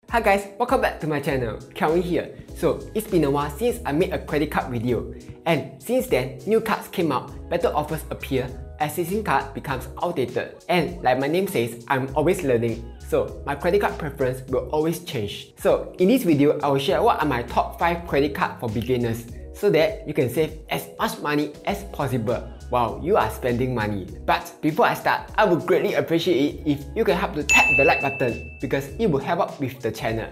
Hi guys, welcome back to my channel, Kelvin here. So it's been a while since I made a credit card video, and since then new cards came out, better offers appear, existing card becomes outdated, and like my name says, I'm always learning, so my credit card preference will always change. So in this video, I will share what are my top 5 credit cards for beginners, so that you can save as much money as possible while you are spending money. But before I start, I would greatly appreciate it if you can help to tap the like button because it will help out with the channel.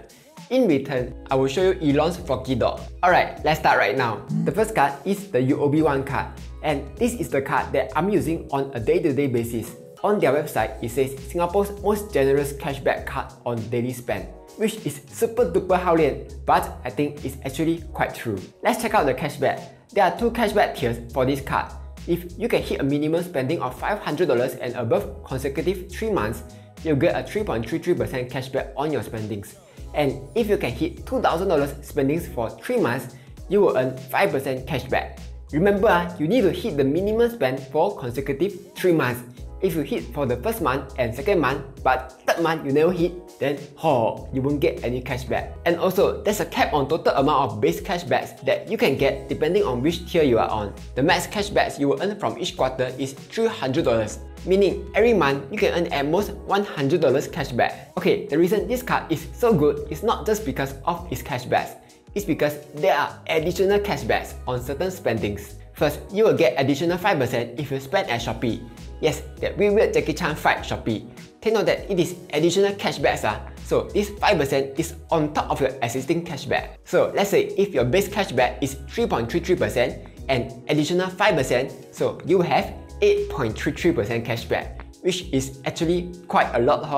In return, I will show you Elon's Froggy Dog. Alright, let's start right now. The first card is the UOB One card, and this is the card that I'm using on a day-to-day basis. On their website, it says Singapore's most generous cashback card on daily spend, which is super duper hao-lian, but I think it's actually quite true. Let's check out the cashback. There are 2 cashback tiers for this card. If you can hit a minimum spending of $500 and above consecutive 3 months, you'll get a 3.33% cashback on your spendings. And if you can hit $2,000 spendings for 3 months, you will earn 5% cashback. Remember, you need to hit the minimum spend for consecutive 3 months. If you hit for the first month and second month, but third month you never hit, then you won't get any cashback. And also, there's a cap on total amount of base cashbacks that you can get depending on which tier you are on. The max cashbacks you will earn from each quarter is $300, meaning every month you can earn at most $100 cashback. Okay, the reason this card is so good is not just because of its cashbacks, it's because there are additional cashbacks on certain spendings. First, you will get additional 5% if you spend at Shopee. Yes, that weird Jackie Chan fight Shopee. Take note that it is additional cashbacks, so this 5% is on top of your existing cashback. So let's say if your base cashback is 3.33% and additional 5%, so you have 8.33% cashback, which is actually quite a lot,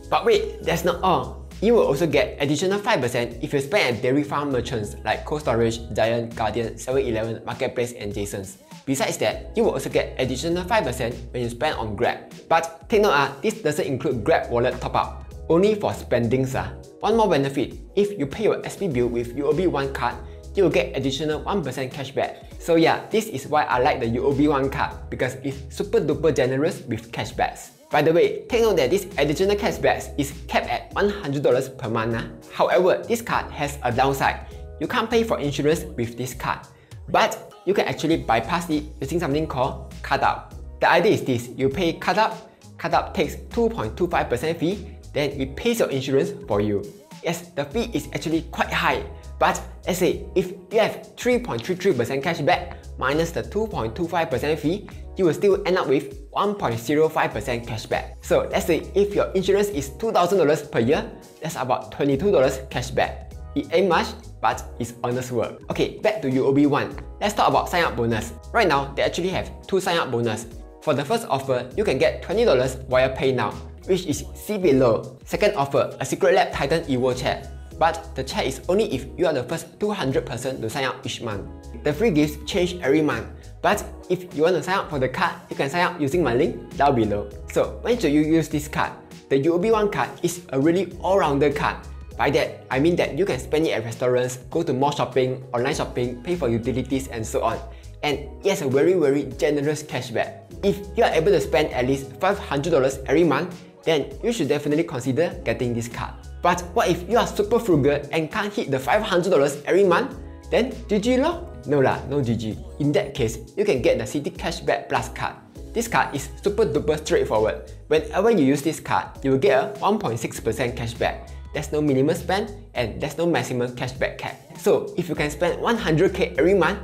But wait, that's not all. You will also get additional 5% if you spend at dairy farm merchants like Cold Storage, Giant, Guardian, 7-Eleven, Marketplace and Jason's. Besides that, you will also get additional 5% when you spend on Grab. But take note, this doesn't include Grab wallet top-up, only for spendings. One more benefit, if you pay your SP bill with UOB One card, you will get additional 1% cashback. So yeah, this is why I like the UOB One card, because it's super duper generous with cashbacks. By the way, take note that this additional cashbacks is capped at $100 per month. However, this card has a downside. You can't pay for insurance with this card, but you can actually bypass it using something called Card Up. The idea is this, you pay Card Up takes 2.25% fee, then it pays your insurance for you. Yes, the fee is actually quite high, but let's say if you have 3.33% cashback minus the 2.25% fee, you will still end up with 1.05% cashback. So let's say if your insurance is $2,000 per year, that's about $22 cashback. It ain't much, but it's honest work. Okay, back to UOB One. Let's talk about sign up bonus. Right now, they actually have 2 sign up bonus. For the first offer, you can get $20 via PayNow, which is see below. Second offer, a Secret Lab Titan Evol chair. But the chair is only if you are the first 200 person to sign up each month. The free gifts change every month. But if you want to sign up for the card, you can sign up using my link down below. So when should you use this card? The UOB One card is a really all-rounder card. By that, I mean that you can spend it at restaurants, go to mall shopping, online shopping, pay for utilities and so on. And it has a very generous cashback. If you are able to spend at least $500 every month, then you should definitely consider getting this card. But what if you are super frugal and can't hit the $500 every month? Then GG lor? No GG. In that case, you can get the Citi Cashback Plus card. This card is super duper straightforward. Whenever you use this card, you will get a 1.6% cashback. There's no minimum spend and there's no maximum cashback cap. So if you can spend 100k every month,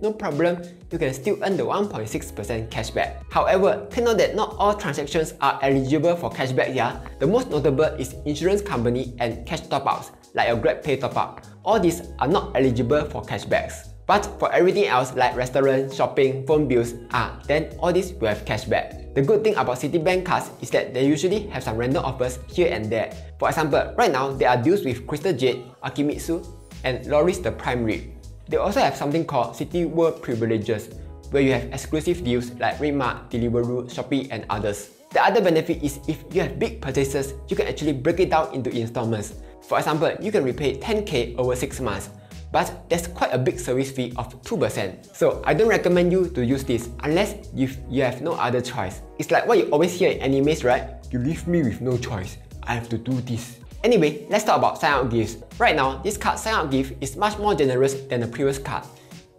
no problem, you can still earn the 1.6% cashback. However, take note that not all transactions are eligible for cashback here. The most notable is insurance company and cash top-ups, like your GrabPay top-up. All these are not eligible for cashbacks. But for everything else like restaurant, shopping, phone bills, then all these will have cashback. The good thing about Citibank cards is that they usually have some random offers here and there. For example, right now there are deals with Crystal Jade, Akimitsu, and Loris the Prime Rib. They also have something called City World Privileges, where you have exclusive deals like RedMart, Deliveroo, Shopee and others. The other benefit is if you have big purchases, you can actually break it down into installments. For example, you can repay 10k over 6 months. But there's quite a big service fee of 2%. So I don't recommend you to use this unless you have no other choice. It's like what you always hear in animes, right? You leave me with no choice. I have to do this. Anyway, let's talk about sign-up gifts. Right now, this card sign-up gift is much more generous than the previous card.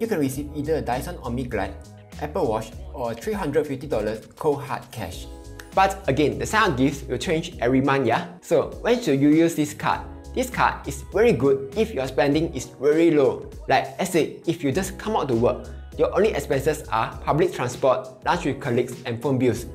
You can receive either a Dyson Omni Glide, Apple Watch, or a $350 cold hard cash. But again, the sign-up gifts will change every month, yeah? So when should you use this card? This card is very good if your spending is very low. Like, let's say, if you just come out to work, your only expenses are public transport, lunch with colleagues, and phone bills.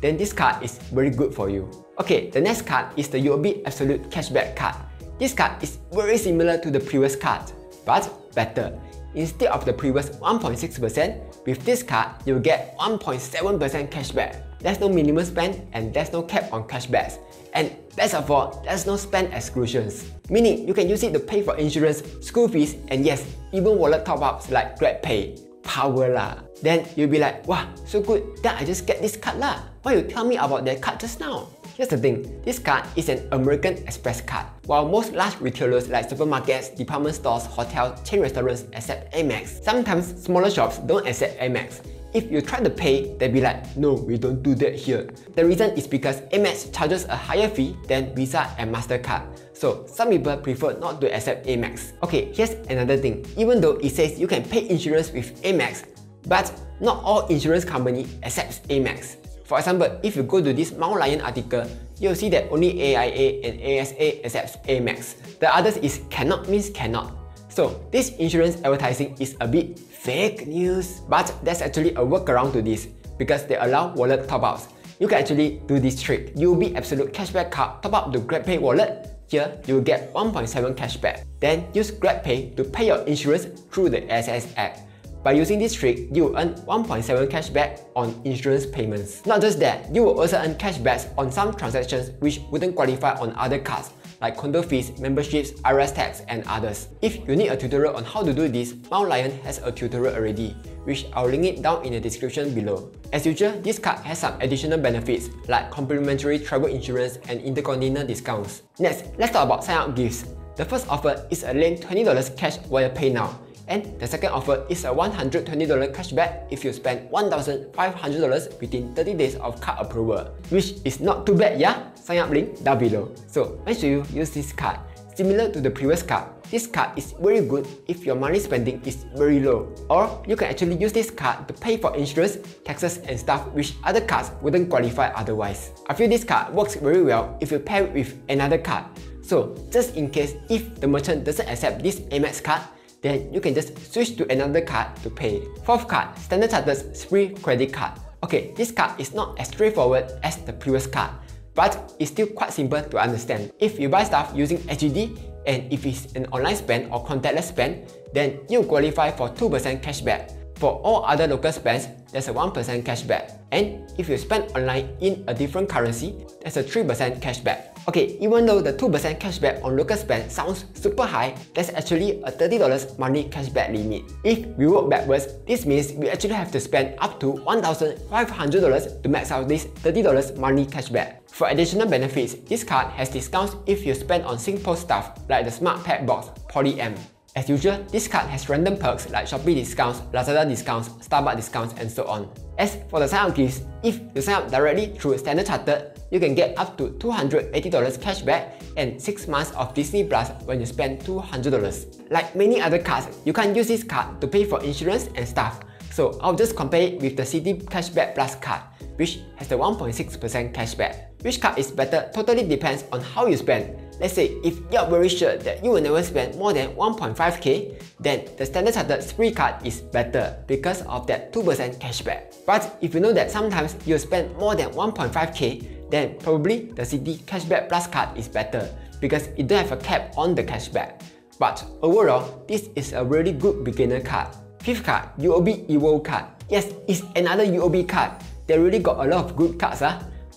Then this card is very good for you. Okay, the next card is the UOB Absolute Cashback card. This card is very similar to the previous card, but better. Instead of the previous 1.6%, with this card, you'll get 1.7% cashback. There's no minimum spend and there's no cap on cashbacks. And best of all, there's no spend exclusions. Meaning, you can use it to pay for insurance, school fees, and yes, even wallet top-ups like GrabPay. Power lah. Then you'll be like, wow, so good, then I just get this card lah. Why you tell me about that card just now? Here's the thing, this card is an American Express card. While most large retailers like supermarkets, department stores, hotels, chain restaurants accept AMEX, sometimes smaller shops don't accept AMEX. If you try to pay, they'll be like, no, we don't do that here. The reason is because AMEX charges a higher fee than Visa and MasterCard. So some people prefer not to accept AMEX. Okay, here's another thing. Even though it says you can pay insurance with AMEX, but not all insurance company accepts AMEX. For example, if you go to this Mount Lion article, you'll see that only AIA and ASA accepts AMEX. The others is cannot means cannot. So this insurance advertising is a bit fake news, but there's actually a workaround to this because they allow wallet top-ups. You can actually do this trick. UOB Absolute Cashback card top up to GrabPay wallet. Here, you will get 1.7 cashback. Then use GrabPay to pay your insurance through the SS app. By using this trick, you will earn 1.7 cashback on insurance payments. Not just that, you will also earn cashbacks on some transactions which wouldn't qualify on other cards, like condo fees, memberships, IRS tax, and others. If you need a tutorial on how to do this, Mount Lion has a tutorial already, which I'll link it down in the description below. As usual, this card has some additional benefits like complimentary travel insurance and intercontinental discounts. Next, let's talk about sign-up gifts. The first offer is a lame $20 cash via PayNow. And the second offer is a $120 cashback if you spend $1,500 within 30 days of card approval, which is not too bad, yeah? Sign up link down below. So when should you use this card? Similar to the previous card, this card is very good if your money spending is very low. Or you can actually use this card to pay for insurance, taxes and stuff which other cards wouldn't qualify otherwise. I feel this card works very well if you pair it with another card. So just in case if the merchant doesn't accept this AMEX card, then you can just switch to another card to pay. Fourth card, Standard Chartered's free credit card. Okay, this card is not as straightforward as the previous card, but it's still quite simple to understand. If you buy stuff using SGD, and if it's an online spend or contactless spend, then you qualify for 2% cashback. For all other local spends, there's a 1% cashback. And if you spend online in a different currency, there's a 3% cashback. Okay, even though the 2% cashback on local spend sounds super high, there's actually a $30 monthly cashback limit. If we work backwards, this means we actually have to spend up to $1,500 to max out this $30 monthly cashback. For additional benefits, this card has discounts if you spend on SingPost stuff like the Smart Pad Box Poly-M. As usual, this card has random perks like Shopee discounts, Lazada discounts, Starbucks discounts, and so on. As for the sign-up gifts, if you sign up directly through Standard Chartered, you can get up to $280 cashback and 6 months of Disney Plus when you spend $200. Like many other cards, you can't use this card to pay for insurance and stuff. So I'll just compare it with the Citi Cashback Plus card, which has the 1.6% cashback. Which card is better totally depends on how you spend. Let's say if you're very sure that you will never spend more than 1.5k, then the Standard Chartered's free card is better because of that 2% cashback. But if you know that sometimes you'll spend more than 1.5k, then probably the Citi Cashback Plus card is better because it don't have a cap on the cashback. But overall, this is a really good beginner card. Fifth card, UOB Evol card. Yes, it's another UOB card. They really got a lot of good cards.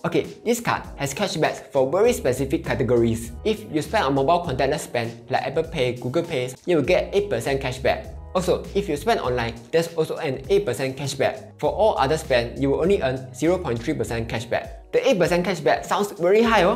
Okay, this card has cashbacks for very specific categories. If you spend on mobile contactless spend like Apple Pay, Google Pay, you will get 8% cashback. Also, if you spend online, there's also an 8% cashback. For all other spend, you will only earn 0.3% cashback. The 8% cashback sounds very high,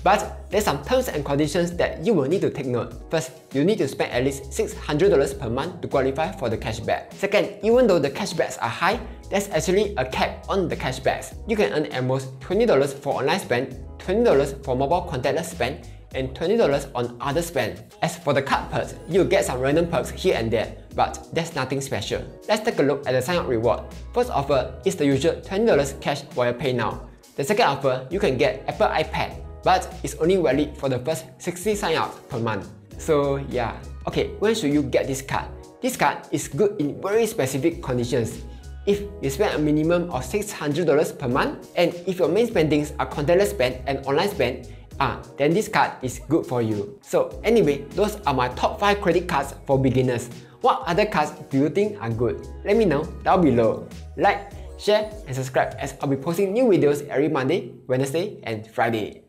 but there's some terms and conditions that you will need to take note. First, you need to spend at least $600 per month to qualify for the cashback. Second, even though the cashbacks are high, there's actually a cap on the cashbacks. You can earn at most $20 for online spend, $20 for mobile contactless spend, and $20 on other spend. As for the card perks, you'll get some random perks here and there, but there's nothing special. Let's take a look at the sign-up reward. First offer is the usual $20 cash via Pay Now. The second offer, you can get Apple iPad, but it's only valid for the first 60 sign-ups per month. So yeah. Okay, when should you get this card? This card is good in very specific conditions. If you spend a minimum of $600 per month, and if your main spendings are contactless spend and online spend, then this card is good for you. So anyway, those are my top 5 credit cards for beginners. What other cards do you think are good? Let me know down below. Like, share and subscribe as I'll be posting new videos every Monday, Wednesday and Friday.